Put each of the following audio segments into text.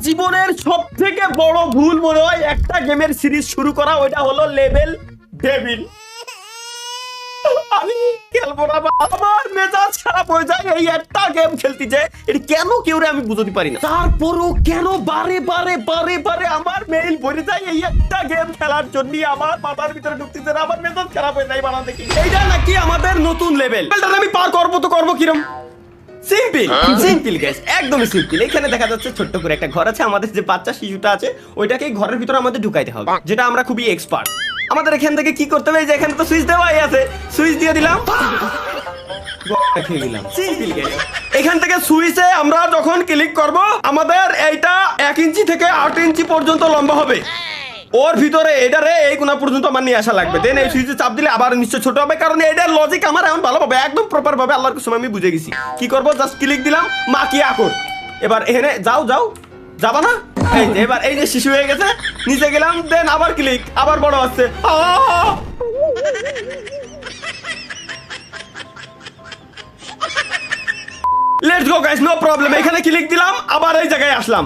জীবনের সবথেকে বড় ভুল মনে হয় একটা গেমের সিরিজ শুরু করা, ওইটা হলো লেভেল ডেভিল। আমি খেলবো না, আমার মেজাজ খারাপ হয়ে যায় এই একটা গেম খেলতে যে এটা কেন কেউ আমি বুঝতে পারি না। তারপরও কেন বারে বারে বারে বারে আমার মেইল ভরে যায় এই একটা গেম খেলার জন্য, আমার মাথার ভিতরে ঢুকতেছে না, আমার মেজাজ খারাপ হয়ে যায় বানাতে। এইটা নাকি আমাদের নতুন লেভেল, আমি পার করবো তো করবো কিরম? সিম্পল গাইস, একদমই সিম্পল। এখানে দেখা যাচ্ছে ছোট্ট করে একটা ঘর আছে, আমাদের যে বাচ্চা শিশুটা আছে ওইটাকে ঘরের ভিতরে আমাদের ঢুকাইতে হবে, যেটা আমরা খুবই এক্সপার্ট। আমাদের এখান থেকে কি করতে হবে, যে এখানে তো সুইচ দেওয়াই আছে, সুইচ দিয়ে দিলাম, সিম্পল গাইস। এখান থেকে সুইচে আমরা যখন ক্লিক করব আমাদের এইটা 1 ইঞ্চি থেকে 8 ইঞ্চি পর্যন্ত লম্বা হবে। ওর ভিতরে এটারে এই কোনা পর্যন্ত আমার নিয়ে আসা লাগবে, দেন এই সুইচে চাপ দিলে আবার নিশ্চয় ছোট হবে, কারণ এটার লজিক আমার এমন ভালোভাবে একদম প্রপার ভাবে আল্লাহর কসম আমি বুঝে গেছি। কি করব, জাস্ট ক্লিক দিলাম, মা কি আকর, এবার এখানে যাও যাও, যাবা না, এই যে এবার এই যে শিশু হয়ে গেছে, নিচে গেলাম, দেন আবার ক্লিক, আবার বড় হচ্ছে। Let's go guys, no problem. এখানে ক্লিক দিলাম, আবার এই জায়গায় আসলাম,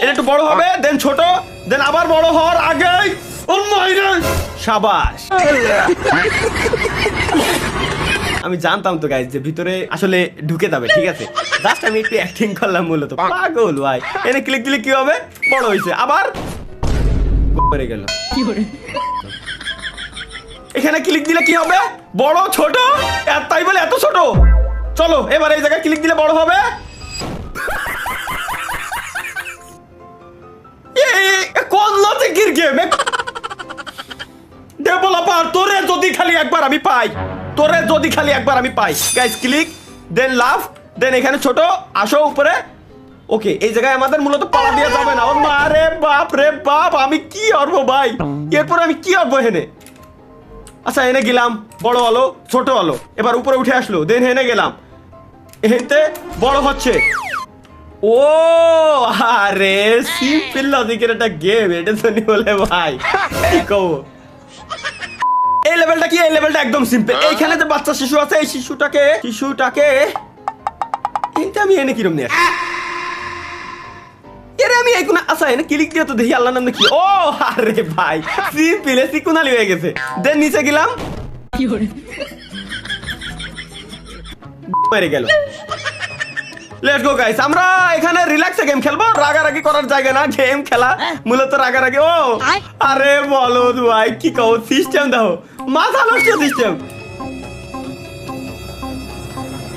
এটা একটু বড় হবে, দেন ছোট, দেন আবার বড় হওয়ার আগে শাবাশ। আমি জানতাম তো গাইস যে ভিতরে আসলে ঢুকে যাবে, ঠিক আছে, জাস্ট আমি একটু অ্যাক্টিং করলাম মূলত। পাগল ভাই, এনে ক্লিক দিলে কি হবে, বড় হয়েছে, আবার পড়ে গেল। এখানে ক্লিক দিলে কি হবে, বড় ছোট, তাই বলে এত ছোট। চলো এবার এই জায়গায় ক্লিক দিলে বড় হবে। কোন লজিকের গেম ডেভেলপার, তোরে যদি খালি একবার আমি পাই, তোরে যদি খালি একবার আমি পাই। গাইস ক্লিক, দেন লাভ, দেন এখানে ছোট, আসো উপরে। ওকে, এই জায়গায় আমাদের মূলত পালা দিয়ে যাবে না। ও মারে বাপ রে বাপ, আমি কি করবো ভাই, এরপর আমি কি করবো এখানে? আচ্ছা এনে গেলাম, বড় হলো, ছোট হলো, এবার উপরে উঠে আসলো, দেন এনে গেলাম, এতে বড় হচ্ছে। ও আরে সিম্পল লজিকের একটা গেম, এটা তো নি বলে ভাই কি কও। এই লেভেলটা কি, এই লেভেলটা একদম সিম্পল। এইখানে যে বাচ্চা শিশু আছে, এই শিশুটাকে এইটা আমি এনে কিরম নিয়ে এরে আমি এই কোনা, আচ্ছা এনে ক্লিক দিয়ে তো দেখি আল্লাহর নাম কি। ও আরে ভাই সিম্পল, সিকুনালি হয়ে গেছে। দেন নিচে গেলাম, মেরে গেল। লেটস গো গাইস, আমরা এখানে রিল্যাক্সে গেম খেলবো, রাগারাগি করার জায়গা না, গেম খেলা মূলত রাগারাগি। ও আরে বলো ভাই কি কও, সিস্টেম দাও, মাথা নষ্ট সিস্টেম।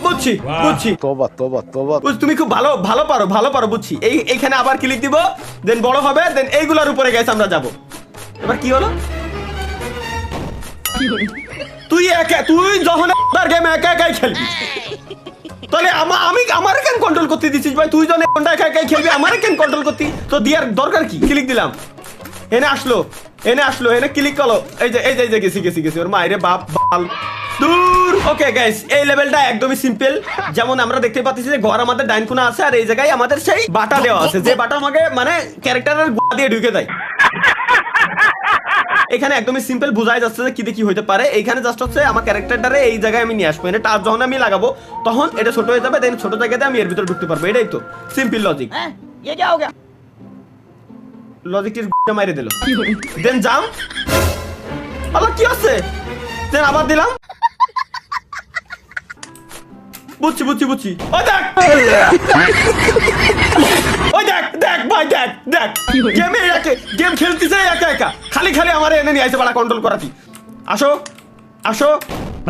বুঝছি বুঝছি, তোবা তোবা তোবা, তুমি খুব ভালো পারো বুঝছি। এইখানে আবার ক্লিক দিব, দেন বড় হবে, দেন এইগুলার উপরে গাইস আমরা যাব। এবার কি হলো, তুই যখন গেম একা একাই খেলবি, তাহলে আমি আমারে কেন কন্ট্রোল করতে দিছিস ভাই? তুই যখন একা একাই খেলবি, আমারে কেন কন্ট্রোল করতি? তো দিয়ার দরকার কি? ক্লিক দিলাম, এনে আসলো, এনে ক্লিক করলো, এই যে গেছি ওর মায়েরে বাপ বাল দূর। ওকে গাইস, এই লেভেলটা একদমই সিম্পল। যেমন আমরা দেখতে পাচ্ছি যে ঘর আমাদের ডাইন কোণা আছে, আর এই জায়গায় আমাদের সেই বাটা দেওয়া আছে, যে বাটা আমাকে মানে ক্যারেক্টারের গোয়া দিয়ে ঢুকে দেয়। এখানে একদমই সিম্পল, বোঝাই যাচ্ছে যে কি দেখি হইতে পারে। এইখানে জাস্ট হচ্ছে আমার ক্যারেক্টারটারে এই জায়গায় আমি নিয়ে আসবো, এটা টাচ যখন আমি লাগাবো তখন এটা ছোট হয়ে যাবে, দেন ছোট জায়গাতে আমি এর ভিতরে ঢুকতে পারবো। এটাই তো সিম্পল লজিক। লজিকটির মাইরে দিল, দেন জাম, আল্লাহ কি আছে, দেন আবার দিলাম। বুঝছি। ওই দেখ দেখ ভাই, দেখ গেম খেলতেছে একা, খালি আমার এনে নিয়ে আসে বাড়া কন্ট্রোল করাতি। আসো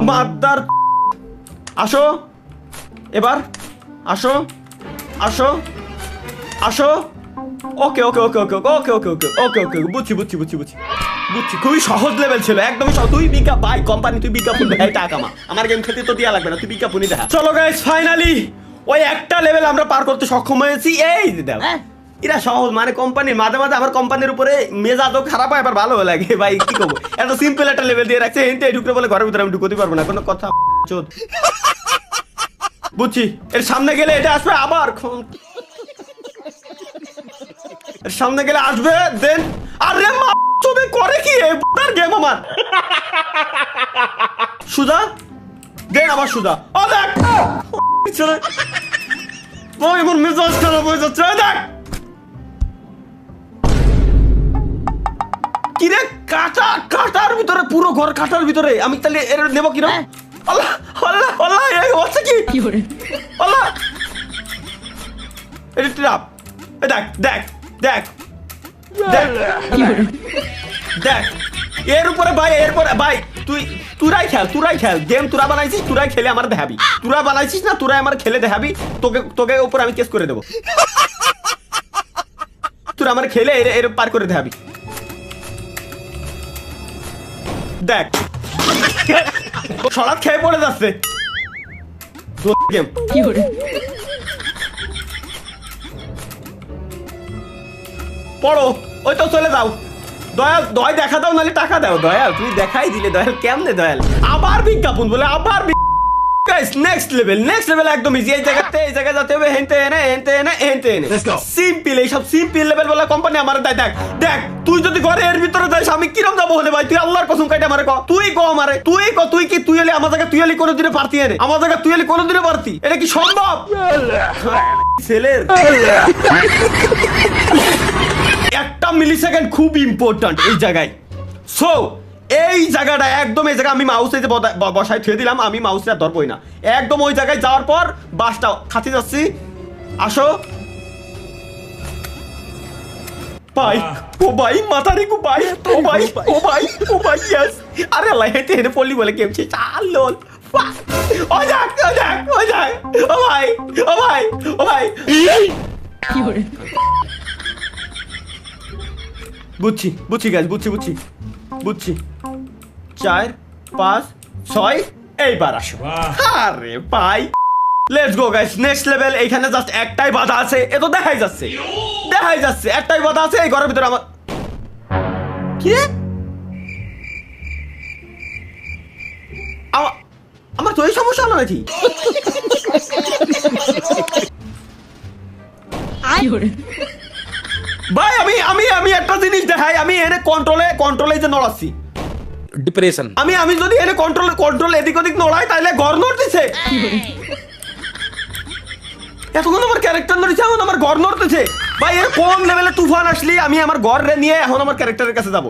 মাদার, আসো এবার, আসো। ওকে বুঝছি। খুবই সহজ লেভেল ছিল, একদমই সহজ। তুই বিজ্ঞাপন ভাই, কোম্পানি তুই বিজ্ঞাপন দেয় টাকা মা, আমার গেম খেলতে তো দেয়া লাগবে না, তুই বিজ্ঞাপনই দেখা। চলো গাইস, ফাইনালি ওই একটা লেভেল আমরা পার করতে সক্ষম হয়েছি। এই দেখ এরা সহজ, মানে কোম্পানির মাঝে আমার কোম্পানির উপরে মেজাজও খারাপ হয়, আবার ভালো লাগে ভাই, কি করবো, এত সিম্পল একটা লেভেল দিয়ে রাখছে। এনতে ঢুকতে বলে ঘরের ভিতরে আমি ঢুকতে পারবো না, কোনো কথা। বুঝছি, এর সামনে গেলে এটা আসবে, আবার সামনে গেলে আসবে, দেন আরে মা চোদে করে কি এই গেম আমার সুদা, দেন আবার সুদা। ও দেখ ওই আমার মেজাজ খারাপ হয়ে যাচ্ছে, দেখ পুরো ঘর কাটার ভিতরে আমি তাহলে এর নেবো কিরম? আল্লাহ আল্লাহ আল্লাহ এই হচ্ছে কি আল্লাহ এটা ট্রাপ দেখ দেখ দেখ দেখ দেখ এর উপরে ভাই এরপরে ভাই তুরাই খেল গেম তুরা বানাইছিস তুরাই খেলে আমার দেখাবি তুরা বানাইছিস না তুরাই আমার খেলে দেখাবি তোকে উপর আমি কেস করে দেবো তুরা আমার খেলে এর পার করে দেখাবি দেখ সরাত খেয়ে পড়ে যাচ্ছে গেম পড়ো ওই তো চলে যাও দয়াল দয় দেখা দাও নাহলে টাকা দাও দয়াল তুমি দেখাই দিলে দয়াল কেমনে দয়াল আবার বিজ্ঞাপন বলে আবার নেক্সট লেভেল একদম ইজি এই জায়গায় যেতে হবে হেনতে এনে সিম্পল এইসব সিম্পল লেভেল বলা কোম্পানি আমার দেখ দেখ তুই যদি ঘরে এর ভিতরে যাস আমি কিরম যাবো হলে ভাই তুই আল্লাহর কসম কাইটা আমারে ক তুই ক আমারে তুই কি তুই এলে আমার জায়গা তুই এলি কোনোদিনে পারতি এনে আমার জায়গা তুই এলি কোনোদিনে পারতি এটা কি সম্ভব ছেলের একটা মিলি সেকেন্ড খুব ইম্পর্টেন্ট এই জায়গায় সো এই জায়গাটা একদম এই জায়গা আমি মাউসে যে বসায় থুয়ে দিলাম আমি মাউসে আর ধরবই না একদম ওই জায়গায় যাওয়ার পর বাসটা খাতে যাচ্ছি আসো ভাই ও ভাই মাথারি কো ভাই ও ভাই ইয়েস আরে আল্লাহ হেঁটে হেঁটে পড়লি বলে কেমছে চাল লোল ও যাক ও ভাই বুঝছি গাইস বুঝছি 4 5 6 এইবার আসো আরে ভাই let's go guys next level এইখানে জাস্ট একটাই বাধা আছে এ তো দেখাই যাচ্ছে একটাই বাধা আছে এই ঘরের ভিতরে আমার কি রে আমার তো এই সমস্যা হলো নাকি ভাই আমি একটা জিনিস দেখাই আমি এনে কন্ট্রোলে যে নড়াচ্ছি ডিপ্রেশন আমি যদি এনে কন্ট্রোল এদিক ওদিক নড়াই তাহলে ঘর নড়তেছে এতক্ষণ আমার ক্যারেক্টার নড়ছে এখন আমার ঘর নড়তেছে ভাই এর কোন লেভেলে তুফান আসলি আমি আমার ঘর রে নিয়ে এখন আমার ক্যারেক্টারের কাছে যাব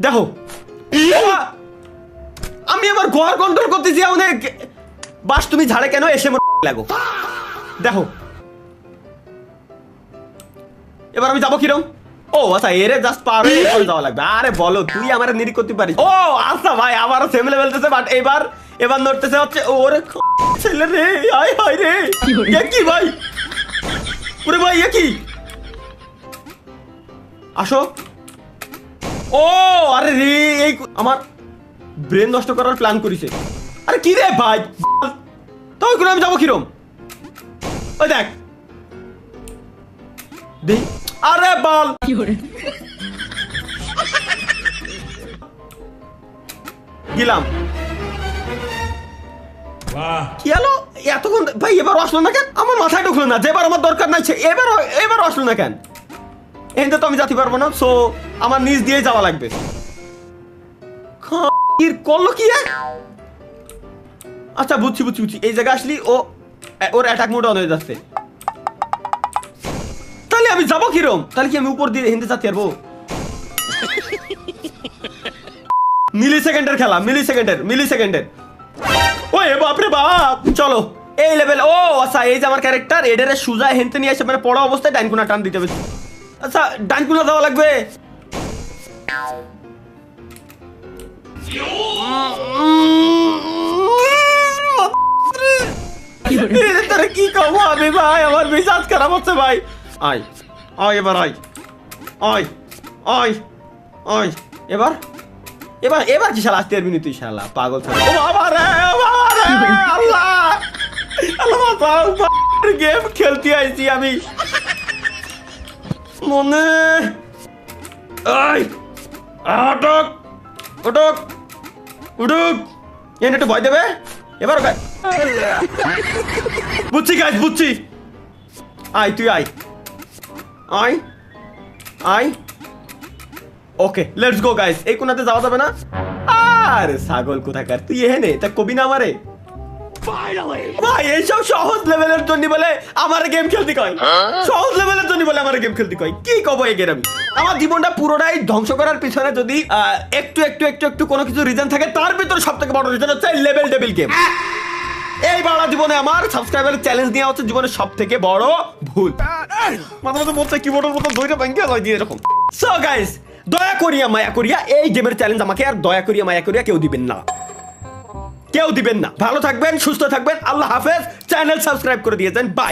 দেখো আমি আমার ঘর কন্ট্রোল করতেছি এখন বাস তুমি ঝাড়ে কেন এসে লাগো দেখো এবার আমি যাবো কিরম ও আচ্ছা এরে জাস্ট পার হয়ে যাওয়া লাগবে আরে বলো তুই আমার নিরি করতে পারিস ও আচ্ছা ভাই আমারও সেম লেভেলতেছে বাট এবার নড়তেছে হচ্ছে ওরে ছেলে রে আয় হায় রে কি ভাই ওরে ভাই কি আসো ও আরে রে এই আমার ব্রেন নষ্ট করার প্ল্যান করিছে আরে কি রে ভাই তো ওইগুলো আমি যাবো কিরম ওই দেখ দেখ আরে বল গেলাম কি হলো এতক্ষণ ভাই এবার আসলো না কেন আমার মাথায় ঢুকলো না যেবার আমার দরকার নাই এবার আসলো না কেন এখানে তো আমি যেতে পারবো না সো আমার নিজ দিয়ে যাওয়া লাগবে করলো কি আচ্ছা বুঝছি এই জায়গায় আসলি ওর অ্যাটাক মোড অন হয়ে যাচ্ছে তাহলে আমি যাবো কিরম তাহলে কি আমি উপর দিয়ে হিন্দে যেতে পারবো মিলি সেকেন্ডের ওই বাপরে বাপ চলো এই লেভেল ও আচ্ছা এই যে আমার ক্যারেক্টার এডারে সুজা হেনতে নিয়ে এসে মানে পড়া অবস্থায় ডাইন কোনা টান দিতে হবে আচ্ছা ডাইন কোনা দেওয়া লাগবে কি কব আমি ভাই আমার মেজাজ খারাপ হচ্ছে ভাই আয় এবার এবার কি শালা আসতে পারবি তুই শালা পাগল ও বাবা রে আল্লাহ গেম খেলতে আইছি আমি মনে উঠুক এনে একটু ভয় দেবে এবার বুঝছি গাইস আয় তুই আয় ওকে লেটস গো গাইস এই কোনাতে যাওয়া যাবে না আরে ছাগল কোথাকার তুই এখানে তা কবি না আমারে ভাই এইসব সহজ লেভেলের জন্য বলে আমার গেম খেলতে কয়, সহজ লেভেলের জন্য বলে আমার গেম খেলতে কয়, কি কব এই গেম? আমার জীবনটা পুরোটাই ধ্বংস করার পিছনে যদি একটু একটু একটু একটু কোনো কিছু রিজন থাকে, তার ভিতরে সব থেকে বড় রিজন হচ্ছে লেভেল ডেভিল গেম। এই বাড়া জীবনে আমার সাবস্ক্রাইবারের চ্যালেঞ্জ নেওয়া হচ্ছে জীবনের সব থেকে বড় ভুল। মাঝে মাঝে বলছে কিবোর্ডের মতো দুইটা ব্যাংকে লয় দিয়ে এরকম। সো গাইস, দয়া করিয়া মায়া করিয়া এই গেমের চ্যালেঞ্জ আমাকে আর দয়া করিয়া মায়া করিয়া কেউ দিবেন না, কেউ দিবেন না। ভালো থাকবেন, সুস্থ থাকবেন, আল্লাহ হাফেজ। চ্যানেল সাবস্ক্রাইব করে দিয়েছেন, বাই।